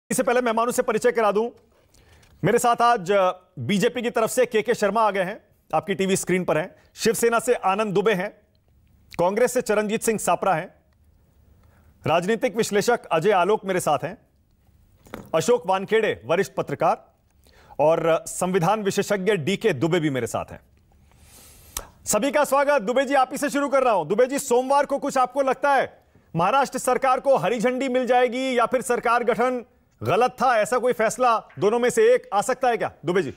इससे पहले मेहमानों से परिचय करा दूं। मेरे साथ आज बीजेपी की तरफ से के शर्मा आ गए हैं, आपकी टीवी स्क्रीन पर हैं। शिवसेना से आनंद दुबे हैं, कांग्रेस से चरणजीत सिंह सापरा हैं, राजनीतिक विश्लेषक अजय आलोक मेरे साथ हैं, अशोक वानखेड़े वरिष्ठ पत्रकार और संविधान विशेषज्ञ डीके दुबे भी मेरे साथ हैं। सभी का स्वागत। दुबे जी, आप ही से शुरू कर रहा हूं। दुबे जी, सोमवार को कुछ आपको लगता है महाराष्ट्र सरकार को हरी झंडी मिल जाएगी या फिर सरकार गठन गलत था, ऐसा कोई फैसला दोनों में से एक आ सकता है क्या? दुबे जी,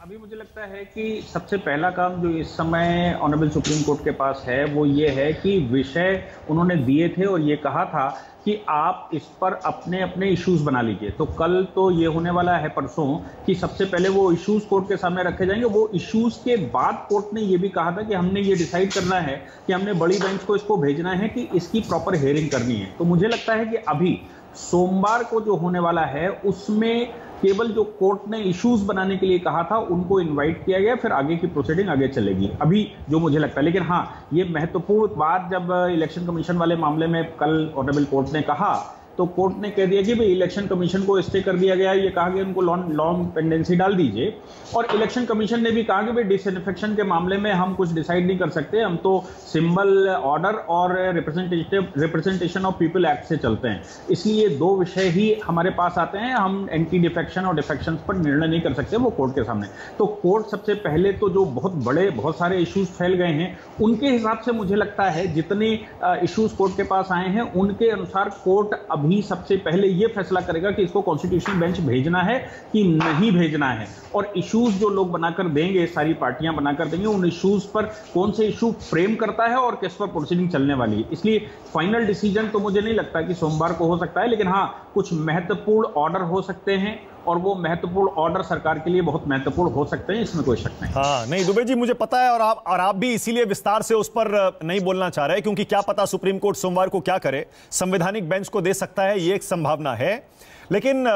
अभी मुझे लगता है कि सबसे पहला काम जो इस समय ऑनरेबल सुप्रीम कोर्ट के पास है वो ये है कि विषय उन्होंने दिए थे और ये कहा था कि आप इस पर अपने अपने इश्यूज बना लीजिए। तो कल तो ये होने वाला है परसों कि सबसे पहले वो इश्यूज कोर्ट के सामने रखे जाएंगे। वो इश्यूज के बाद कोर्ट ने ये भी कहा था कि हमने ये डिसाइड करना है कि हमने बड़ी बेंच को इसको भेजना है कि इसकी प्रॉपर हियरिंग करनी है। तो मुझे लगता है कि अभी सोमवार को जो होने वाला है उसमें केवल जो कोर्ट ने इश्यूज बनाने के लिए कहा था उनको इनवाइट किया गया, फिर आगे की प्रोसीडिंग आगे चलेगी अभी जो मुझे लगता है। लेकिन हाँ, ये महत्वपूर्ण बात जब इलेक्शन कमीशन वाले मामले में कल ऑनरेबल कोर्ट ने कहा तो कोर्ट ने कह दिया कि भाई इलेक्शन कमीशन को स्टे कर दिया गया है। ये कहा गया उनको लॉन्ग पेंडेंसी डाल दीजिए। और इलेक्शन कमीशन ने भी कहा कि भाई डिसइंफेक्शन के मामले में हम कुछ डिसाइड नहीं कर सकते, हम तो सिंबल ऑर्डर और रिप्रेजेंटेशन ऑफ पीपल एक्ट से चलते हैं, इसलिए दो विषय ही हमारे पास आते हैं, हम एंटी डिफेक्शन और डिफेक्शन पर निर्णय नहीं कर सकते वो कोर्ट के सामने। तो कोर्ट सबसे पहले तो जो बहुत सारे इश्यूज फैल गए हैं उनके हिसाब से मुझे लगता है जितने इश्यूज कोर्ट के पास आए हैं उनके अनुसार कोर्ट अभी सबसे पहले यह फैसला करेगा कि इसको कॉन्स्टिट्यूशनल बेंच भेजना है कि नहीं भेजना है। और इश्यूज जो लोग बनाकर देंगे, सारी पार्टियां बनाकर देंगे, उन इश्यूज पर कौन से इश्यू फ्रेम करता है और किस पर प्रोसीडिंग चलने वाली है। इसलिए फाइनल डिसीजन तो मुझे नहीं लगता कि सोमवार को हो सकता है, लेकिन हाँ कुछ महत्वपूर्ण ऑर्डर हो सकते हैं और वो महत्वपूर्ण ऑर्डर सरकार के लिए बहुत महत्वपूर्ण हो सकते हैं, इसमें कोई शक नहीं। हाँ नहीं दुबे जी, मुझे पता है और आप भी इसीलिए विस्तार से उस पर नहीं बोलना चाह रहे, क्योंकि क्या पता सुप्रीम कोर्ट सोमवार को क्या करे, संवैधानिक बेंच को दे सकता है, ये एक संभावना है। लेकिन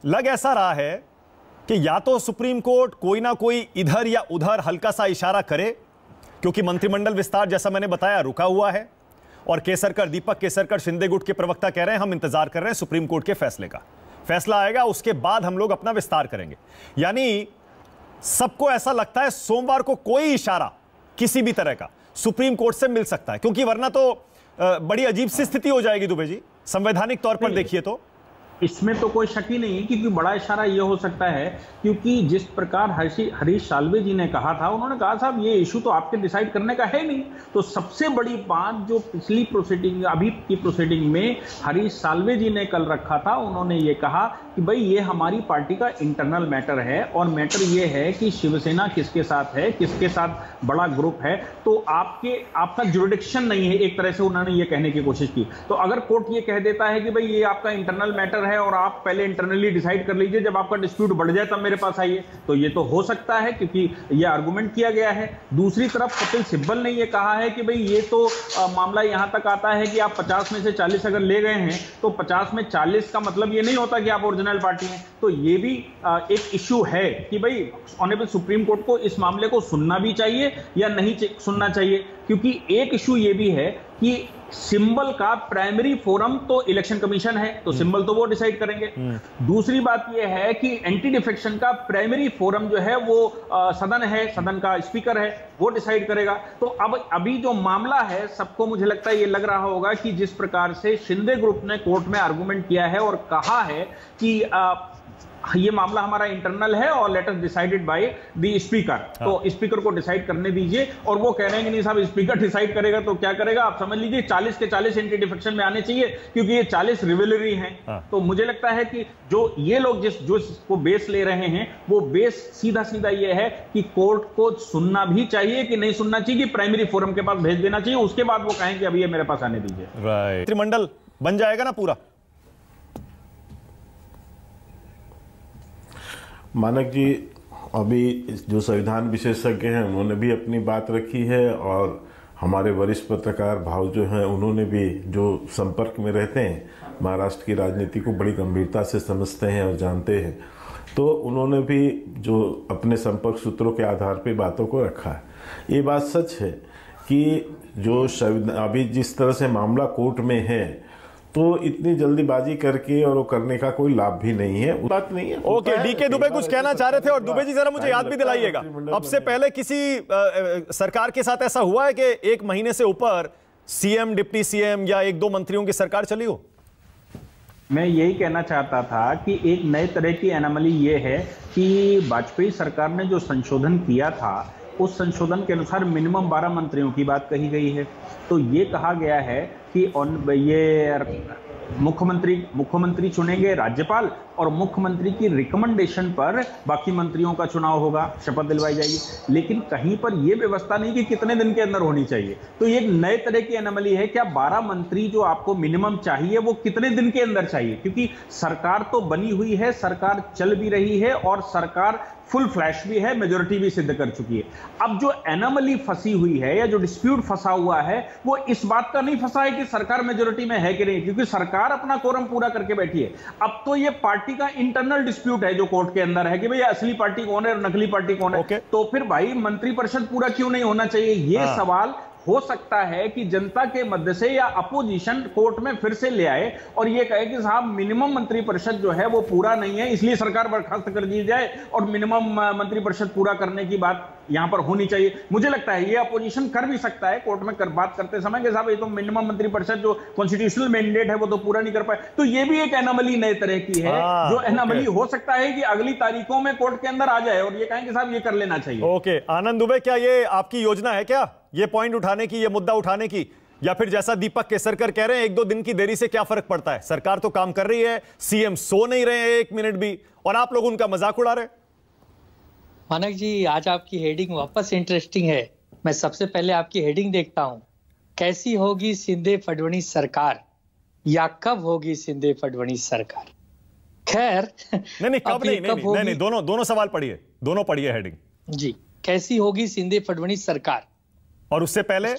लग ऐसा रहा है कि या तो सुप्रीम कोर्ट कोई ना कोई इधर या उधर हल्का सा इशारा करे, क्योंकि मंत्रिमंडल विस्तार जैसा मैंने बताया रुका हुआ है और दीपक केसरकर शिंदे गुट के प्रवक्ता कह रहे हैं हम इंतजार कर रहे हैं सुप्रीम कोर्ट के फैसले का, फैसला आएगा उसके बाद हम लोग अपना विस्तार करेंगे। यानी सबको ऐसा लगता है सोमवार को कोई इशारा किसी भी तरह का सुप्रीम कोर्ट से मिल सकता है, क्योंकि वरना तो बड़ी अजीब सी स्थिति हो जाएगी दुबे जी, संवैधानिक तौर पर देखिए तो। इसमें तो कोई शक ही नहीं है, क्योंकि बड़ा इशारा यह हो सकता है क्योंकि जिस प्रकार हरीश साल्वे जी ने कहा था, उन्होंने कहा साहब ये इशू तो आपके डिसाइड करने का है नहीं। तो सबसे बड़ी बात जो पिछली प्रोसीडिंग अभी की प्रोसीडिंग में हरीश साल्वे जी ने कल रखा था, उन्होंने ये कहा कि भाई ये हमारी पार्टी का इंटरनल मैटर है और मैटर ये है कि शिवसेना किसके साथ है, किसके साथ बड़ा ग्रुप है, तो आपका जुरिडिक्शन नहीं है, एक तरह से उन्होंने ये कहने की कोशिश की। तो अगर कोर्ट ये कह देता है कि भाई ये आपका इंटरनल मैटर है और आप पहले इंटरनली डिसाइड कर लीजिए, जब आपका डिस्प्यूट बढ़ जाए तब मेरे पास आइए, तो ये तो हो सकता है क्योंकि ये आर्गुमेंट किया गया है। दूसरी तरफ कपिल सिब्बल ने ये कहा है कि भाई ये तो मामला यहां तक आता है कि आप 50 में से 40 अगर ले गए हैं तो 50 में 40 का मतलब ये नहीं होता कि आप ओरिजिनल पार्टी हैं। तो ये भी एक इश्यू है कि भाई ऑनरेबल सुप्रीम कोर्ट को इस मामले को सुनना भी चाहिए या नहीं सुनना चाहिए, क्योंकि एक इश्यू ये भी है कि सिंबल का प्राइमरी फोरम तो इलेक्शन कमीशन है, तो सिंबल तो वो डिसाइड करेंगे। दूसरी बात ये है कि एंटी डिफेक्शन का प्राइमरी फोरम जो है वो सदन है, सदन का स्पीकर है, वो डिसाइड करेगा। तो अब अभी जो मामला है सबको मुझे लगता है ये लग रहा होगा कि जिस प्रकार से शिंदे ग्रुप ने कोर्ट में आर्गुमेंट किया है और कहा है कि ये मामला हमारा इंटरनल है और let us decided by the speaker, तो स्पीकर को डिसाइड करने दीजिए। और वो कह रहे हैं कि नहीं साहब स्पीकर डिसाइड करेगा तो क्या करेगा, आप समझ लीजिए 40 के 40 एंटी डिफेक्शन में आने चाहिए, क्योंकि ये 40 रिवेलरी हैं। तो मुझे लगता है कि जो ये लोग जिसको बेस ले रहे हैं वो बेस सीधा ये है कि कोर्ट को सुनना भी चाहिए कि नहीं सुनना चाहिए, कि प्राइमरी फोरम के पास भेज देना चाहिए, उसके बाद वो कहें कि अभी ये मेरे पास आने दीजिए। राइट, मंत्रिमंडल बन जाएगा ना पूरा? मानक जी, अभी जो संविधान विशेषज्ञ हैं उन्होंने भी अपनी बात रखी है और हमारे वरिष्ठ पत्रकार भाव जो हैं उन्होंने भी, जो संपर्क में रहते हैं, महाराष्ट्र की राजनीति को बड़ी गंभीरता से समझते हैं और जानते हैं, तो उन्होंने भी जो अपने संपर्क सूत्रों के आधार पर बातों को रखा है। ये बात सच है कि जो अभी जिस तरह से मामला कोर्ट में है तो इतनी जल्दीबाजी करके और वो करने का कोई लाभ भी नहीं है, बात नहीं है। ओके, डीके दुबे कुछ कहना चाह रहे थे। और दुबे जी जरा मुझे याद भी दिलाइएगा, अब से पहले किसी सरकार के साथ ऐसा हुआ है कि 1 महीने से ऊपर सीएम, डिप्टी सीएम या 1-2 मंत्रियों की सरकार चली हो? मैं यही कहना चाहता था कि एक नए तरह की एनामली ये है कि वाजपेयी सरकार ने जो संशोधन किया था, उस संशोधन के अनुसार मिनिमम 12 मंत्रियों की बात कही गई है। तो ये कहा गया है कि ये मुख्यमंत्री चुनेंगे राज्यपाल, और मुख्यमंत्री की रिकमेंडेशन पर बाकी मंत्रियों का चुनाव होगा, शपथ दिलवाई जाएगी। लेकिन कहीं पर यह व्यवस्था नहीं कि कितने दिन के अंदर होनी चाहिए। तो ये एक नए तरह की एनामली है। क्या 12 मंत्री जो आपको मिनिमम चाहिए वो कितने दिन के अंदर चाहिए? क्योंकि सरकार तो बनी हुई है, सरकार चल भी रही है और सरकार फुल फ्लैश भी है, मेजोरिटी भी सिद्ध कर चुकी है। अब जो एनामली फंसी हुई है या जो डिस्प्यूट फंसा हुआ है वो इस बात का नहीं फंसा है कि सरकार मेजोरिटी में है कि नहीं, क्योंकि सरकार अपना कोरम पूरा करके बैठी है। अब तो ये पार्टी का इंटरनल डिस्प्यूट है जो कोर्ट के अंदर है कि भाई असली पार्टी कौन है और नकली पार्टी कौन है। तो फिर भाई मंत्रिपरिषद पूरा क्यों नहीं होना चाहिए? ये सवाल हो सकता है कि जनता के मध्य से या अपोजिशन कोर्ट में फिर से ले आए और ये कहे कि साहब मिनिमम मंत्रिपरिषद जो है वो पूरा नहीं है, इसलिए सरकार बर्खास्त कर दी जाए और मिनिमम मंत्रिपरिषद पूरा करने की बात यहां पर होनी चाहिए। मुझे लगता है ये अपोजिशन कर भी सकता है कोर्ट में बात करते समय कि साहब ये तो मिनिमम मंत्रिपरिषद जो कॉन्स्टिट्यूशनल मैंडेट है वो तो पूरा नहीं कर पाए। तो ये भी एक एनामली नए तरह की है जो एनामली हो सकता है कि अगली तारीखों में कोर्ट के अंदर आ जाए और ये कहें कि साहब ये कर लेना चाहिए। ओके, आनंद दुबे, क्या ये आपकी योजना है क्या, ये पॉइंट उठाने की, ये मुद्दा उठाने की, या फिर जैसा दीपक केसरकर कह रहे हैं 1-2 दिन की देरी से क्या फर्क पड़ता है? सरकार तो काम कर रही है, सीएम सो नहीं रहे हैं 1 मिनट भी, और आप लोग उनका मजाक उड़ा रहे हैं। मानक जी, आज आपकी हेडिंग वापस इंटरेस्टिंग है। मैं सबसे पहले आपकी हेडिंग देखता हूं, कैसी होगी शिंदे फडणवीस सरकार, या कब होगी शिंदे फडणवीस सरकार। खैर नहीं, कब नहीं, दोनों सवाल पढ़िए, दोनों पढ़िए हेडिंग जी। कैसी होगी शिंदे फडणवीस सरकार, और उससे पहले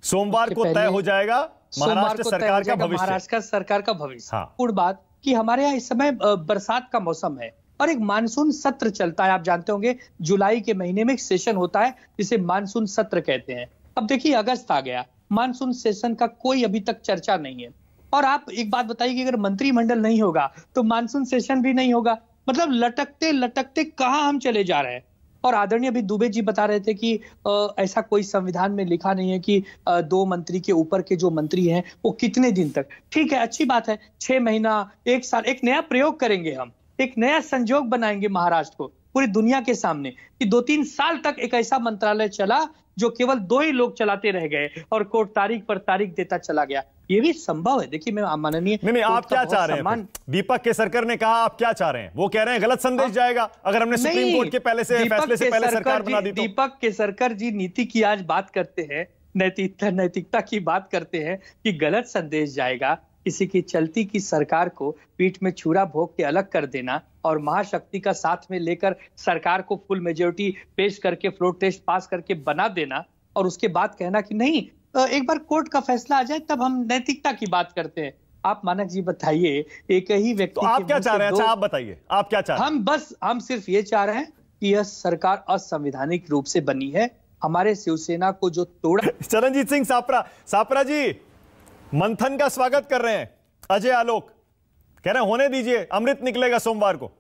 सोमवार को तय हो जाएगा महाराष्ट्र सरकार का भविष्य। महाराष्ट्र सरकार का भविष्य। पूर्ण बात कि हमारे यहाँ इस समय बरसात का मौसम है और एक मानसून सत्र चलता है। आप जानते होंगे जुलाई के महीने में एक सेशन होता है जिसे मानसून सत्र कहते हैं। अब देखिए अगस्त आ गया, मानसून सेशन का कोई अभी तक चर्चा नहीं है। और आप एक बात बताइए कि अगर मंत्रिमंडल नहीं होगा तो मानसून सेशन भी नहीं होगा। मतलब लटकते लटकते कहां हम चले जा रहे हैं। और आदरणीय अभी दुबे जी बता रहे थे कि ऐसा कोई संविधान में लिखा नहीं है कि 2 मंत्री के ऊपर के जो मंत्री हैं वो कितने दिन तक। ठीक है, अच्छी बात है, 6 महीना, 1 साल, एक नया प्रयोग करेंगे हम, एक नया संजोग बनाएंगे महाराष्ट्र को पूरी दुनिया के सामने कि 2-3 साल तक एक ऐसा मंत्रालय चला जो केवल 2 ही लोग चलाते रह गए और कोर्ट तारीख पर तारीख देता चला गया। ये भी संभव है। देखिए मैं माननीय नहीं, आप क्या चाह रहे हैं? दीपक केसरकर ने कहा, आप क्या चाह रहे हैं? वो कह रहे हैं गलत संदेश जाएगा अगर हमने सुप्रीम कोर्ट के फैसले से पहले सरकार बना दी तो। दीपक केसरकर जी नीति की आज बात करते हैं, नैतिकता की बात करते हैं कि गलत संदेश जाएगा। किसी की चलती की सरकार को पीठ में छुरा भोग के अलग कर देना और महाशक्ति का साथ में लेकर सरकार को फुल मेजोरिटी पेश करके फ्लोर टेस्ट पास करके बना देना और उसके बाद कहना कि नहीं एक बार कोर्ट का फैसला आ जाए तब हम नैतिकता की बात करते हैं। आप मानक जी बताइए, एक ही व्यक्ति तो आप क्या चाह रहे हैं? अच्छा आप बताइए, आप क्या चाह रहे हैं? हम सिर्फ ये चाह रहे हैं कि यह सरकार असंवैधानिक रूप से बनी है। हमारे शिवसेना को जो तोड़ा। चरणजीत सिंह सापरा जी मंथन का स्वागत कर रहे हैं। अजय आलोक कह रहे हैं होने दीजिए, अमृत निकलेगा सोमवार को।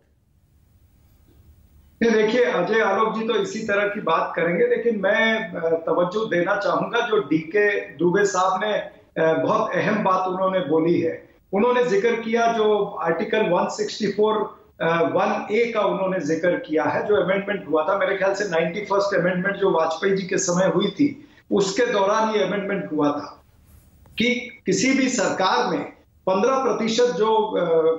देखिए अजय आलोक जी तो इसी तरह की बात करेंगे, लेकिन मैं तवज्जो देना चाहूंगा जो डीके दुबे साहब ने बहुत अहम बात उन्होंने बोली है। उन्होंने जिक्र किया जो आर्टिकल 164(1)(a) का उन्होंने जिक्र किया है, जो अमेंडमेंट हुआ था मेरे ख्याल से 91st अमेंडमेंट जो वाजपेयी जी के समय हुई थी उसके दौरान ये अमेंडमेंट हुआ था कि किसी भी सरकार में 15% जो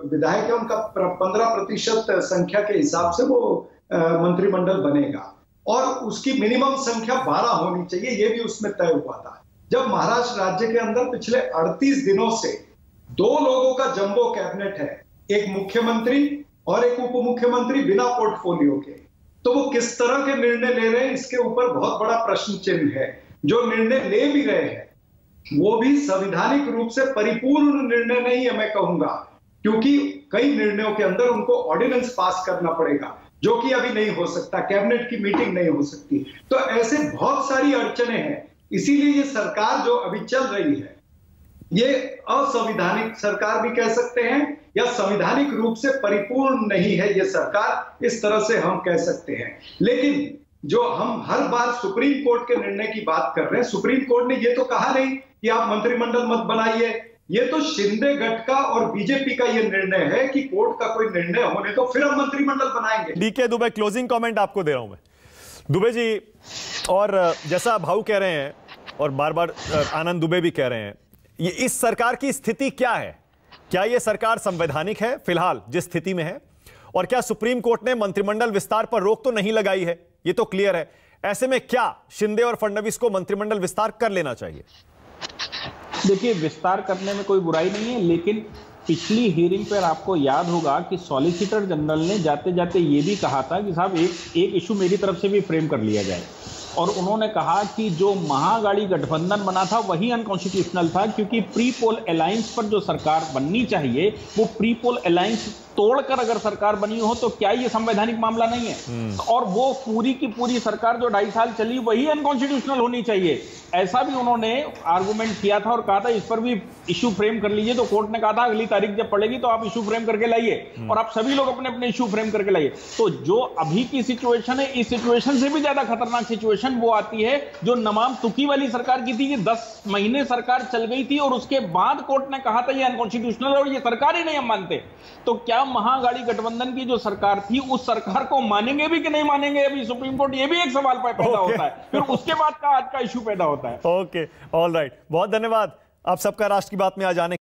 विधायक है उनका 15% संख्या के हिसाब से वो मंत्रिमंडल बनेगा और उसकी मिनिमम संख्या 12 होनी चाहिए, ये भी उसमें तय हुआ था। जब महाराष्ट्र राज्य के अंदर पिछले 38 दिनों से 2 लोगों का जंबो कैबिनेट है, एक मुख्यमंत्री और एक उप मुख्यमंत्री बिना पोर्टफोलियो के, तो वो किस तरह के निर्णय ले रहे हैं इसके ऊपर बहुत बड़ा प्रश्न चिन्ह है। जो निर्णय ले भी रहे हैं वो भी संवैधानिक रूप से परिपूर्ण निर्णय नहीं है मैं कहूंगा, क्योंकि कई निर्णयों के अंदर उनको ऑर्डिनेंस पास करना पड़ेगा जो कि अभी नहीं हो सकता, कैबिनेट की मीटिंग नहीं हो सकती। तो ऐसे बहुत सारी अड़चने हैं, इसीलिए ये सरकार जो अभी चल रही है ये असंवैधानिक सरकार भी कह सकते हैं, या संवैधानिक रूप से परिपूर्ण नहीं है ये सरकार, इस तरह से हम कह सकते हैं। लेकिन जो हम हर बार सुप्रीम कोर्ट के निर्णय की बात कर रहे हैं, सुप्रीम कोर्ट ने ये तो कहा नहीं कि आप मंत्रिमंडल मत बनाइए। ये तो शिंदे गट का और बीजेपी का ये निर्णय है कि कोर्ट का कोई निर्णय होने तो फिर हम मंत्रिमंडल बनाएंगे। डीके दुबे, क्लोजिंग कमेंट आपको दे रहा हूं मैं। दुबे जी, और जैसा भाऊ कह रहे हैं और बार बार आनंद दुबे भी कह रहे हैं, ये इस सरकार की स्थिति क्या है? क्या यह सरकार संवैधानिक है फिलहाल जिस स्थिति में है? और क्या सुप्रीम कोर्ट ने मंत्रिमंडल विस्तार पर रोक तो नहीं लगाई है? ये तो क्लियर है। ऐसे में क्या शिंदे और फडणवीस को मंत्रिमंडल विस्तार कर लेना चाहिए? देखिए, विस्तार करने में कोई बुराई नहीं है, लेकिन पिछली हियरिंग पर आपको याद होगा कि सॉलिसिटर जनरल ने जाते जाते ये भी कहा था कि साहब एक इशू मेरी तरफ से भी फ्रेम कर लिया जाए, और उन्होंने कहा कि जो महाअघाड़ी गठबंधन बना था वही अनकॉन्स्टिट्यूशनल था, क्योंकि प्री पोल अलायंस पर जो सरकार बननी चाहिए वो प्री पोल अलायंस तोड़कर अगर सरकार बनी हो तो क्या ये संवैधानिक मामला नहीं है? और वो पूरी की पूरी सरकार जो 2.5 साल चली वही अनकॉन्स्टिट्यूशनल होनी चाहिए, ऐसा भी उन्होंने आर्गुमेंट किया था और कहा था इस पर भी इशू फ्रेम कर लीजिए। तो कोर्ट ने कहा था अगली तारीख जब पड़ेगी तो आप इशू फ्रेम करके लाइए, और आप सभी लोग अपने अपने इशू फ्रेम करके लाइए। तो जो अभी की सिचुएशन है, इस सिचुएशन से भी ज्यादा खतरनाक सिचुएशन वो आती है जो नमाम तुकी वाली सरकार की थी कि 10 महीने सरकार चल गई थी और उसके बाद कोर्ट ने कहा था ये अनकॉन्स्टिट्यूशनल है और ये सरकार ही नहीं हम मानते। तो क्या महाअघाड़ी गठबंधन की जो सरकार थी उस सरकार को मानेंगे भी कि नहीं मानेंगे अभी सुप्रीम कोर्ट, ये भी एक सवाल पैदा होता है। फिर उसके बाद का आज का इशू पैदा होता है। ओके, ऑल राइट, बहुत धन्यवाद आप सबका राष्ट्र की बात में आ जाने